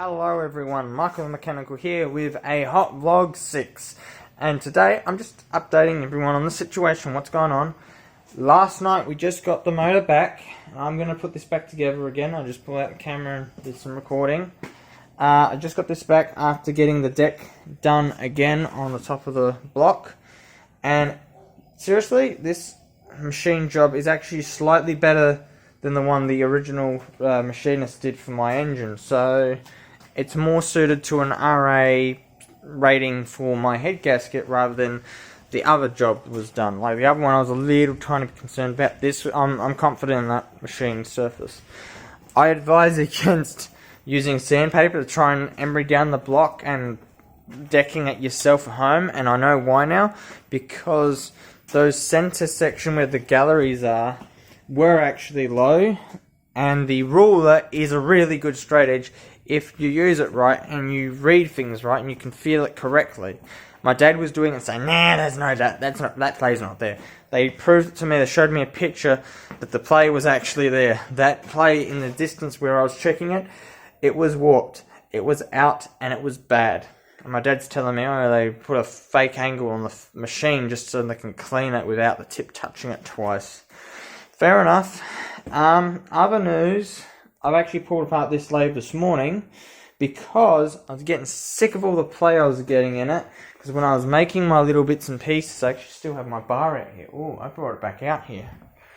Hello everyone, Michael the Mechanical here with a Hot Vlog 6, and today I'm just updating everyone on the situation, what's going on. Last night we just got the motor back. I'm going to put this back together again. I'll just pull out the camera and do some recording. I just got this back after getting the deck done again on the top of the block, and seriously, this machine job is actually slightly better than the one the original machinist did for my engine. So it's more suited to an RA rating for my head gasket rather than the other job was done. Like the other one, I was a little tiny bit concerned about. This, I'm confident in that machine surface. I advise against using sandpaper to try and emery down the block and decking it yourself at home, and I know why now, because those center section where the galleries are were actually low, and the ruler is a really good straight edge if you use it right and you read things right and you can feel it correctly. My dad was doing it and saying, nah, that play's not there. They proved it to me. They showed me a picture that the play was actually there. That play in the distance where I was checking it, it was warped, it was out, and it was bad. And my dad's telling me, oh, they put a fake angle on the machine just so they can clean it without the tip touching it twice. Fair enough. Other news, I've actually pulled apart this lathe this morning because I was getting sick of all the play I was getting in it. Because when I was making my little bits and pieces, I actually still have my bar out here. Oh, I brought it back out here.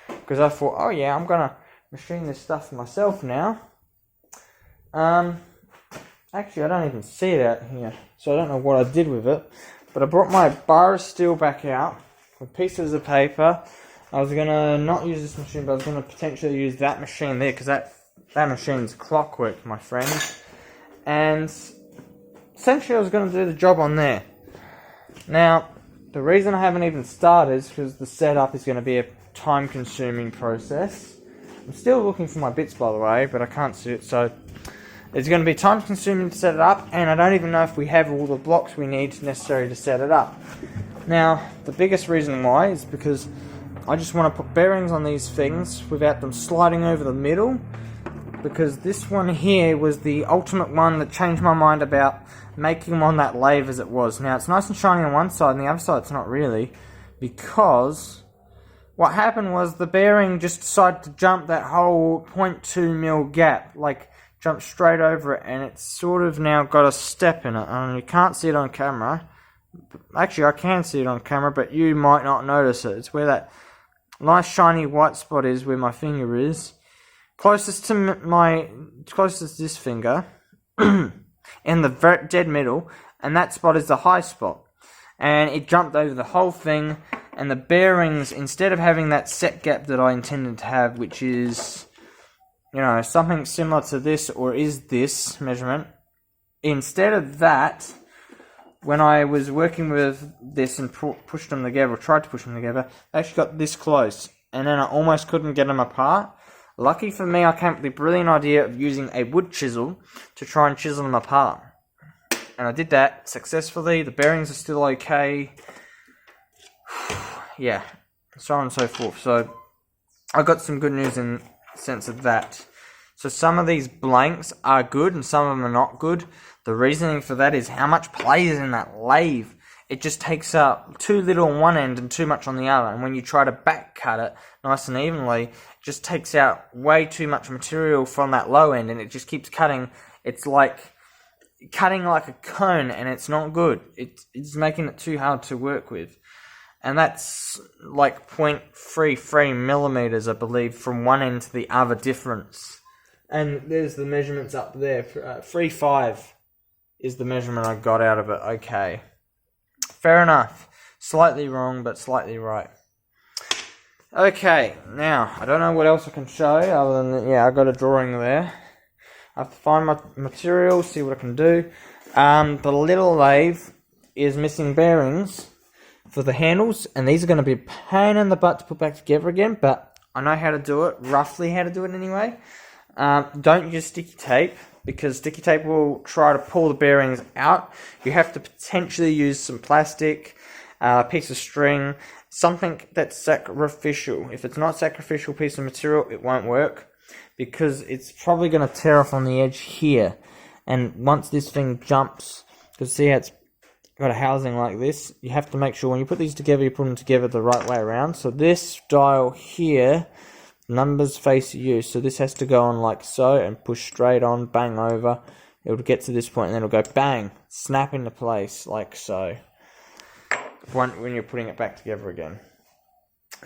Because I thought, oh yeah, I'm going to machine this stuff myself now. Actually, I don't even see it out here, so I don't know what I did with it. But I brought my bar of steel back out with pieces of paper. I was going to not use this machine, but I was going to potentially use that machine there, because that machine's clockwork, my friend. And essentially I was going to do the job on there. Now, the reason I haven't even started is because the setup is going to be a time-consuming process. I'm still looking for my bits, by the way, but I can't see it, so it's going to be time-consuming to set it up, and I don't even know if we have all the blocks we need necessary to set it up. Now, the biggest reason why is because I just want to put bearings on these things without them sliding over the middle, because this one here was the ultimate one that changed my mind about making them on that lathe as it was. Now, it's nice and shiny on one side, and the other side it's not really, because what happened was the bearing just decided to jump that whole 0.2 mil gap, like jump straight over it, and it's sort of now got a step in it, and you can't see it on camera. Actually, I can see it on camera, but you might not notice it. It's where that nice shiny white spot is, where my finger is, closest to this finger, in the dead middle, and that spot is the high spot, and it jumped over the whole thing. And the bearings, instead of having that set gap that I intended to have, which is, you know, something similar to this, or is this measurement, instead of that, when I was working with this and pushed them together, or tried to push them together, they actually got this close, and then I almost couldn't get them apart. Lucky for me, I came up with the brilliant idea of using a wood chisel to try and chisel them apart. And I did that successfully. The bearings are still okay. Yeah, so on and so forth. So I got some good news in the sense of that. So some of these blanks are good and some of them are not good. The reasoning for that is how much play is in that lathe. It just takes up too little on one end and too much on the other. And when you try to back cut it nice and evenly, it just takes out way too much material from that low end, and it just keeps cutting. It's like cutting like a cone, and it's not good. It's making it too hard to work with. And that's like 0.33 millimeters, I believe, from one end to the other difference. And there's the measurements up there. 3.5 is the measurement I got out of it. Okay. Fair enough. Slightly wrong, but slightly right. Okay, now, I don't know what else I can show other than, yeah, I got a drawing there. I have to find my material, see what I can do. The little lathe is missing bearings for the handles, and these are going to be a pain in the butt to put back together again, but I know how to do it, roughly how to do it anyway. Don't use sticky tape, because sticky tape will try to pull the bearings out. You have to potentially use some plastic, a piece of string, something that's sacrificial. If it's not sacrificial piece of material, it won't work, because it's probably going to tear off on the edge here. And once this thing jumps, because see how it's got a housing like this, you have to make sure when you put these together, you put them together the right way around. So this dial here, numbers face you, so this has to go on like so and push straight on, bang over. It'll get to this point and then it'll go bang, snap into place like so when you're putting it back together again.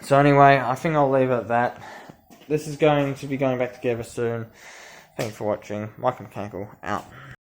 So anyway, I think I'll leave it at that. This is going to be going back together soon. Thanks for watching. Mike Mechanical out.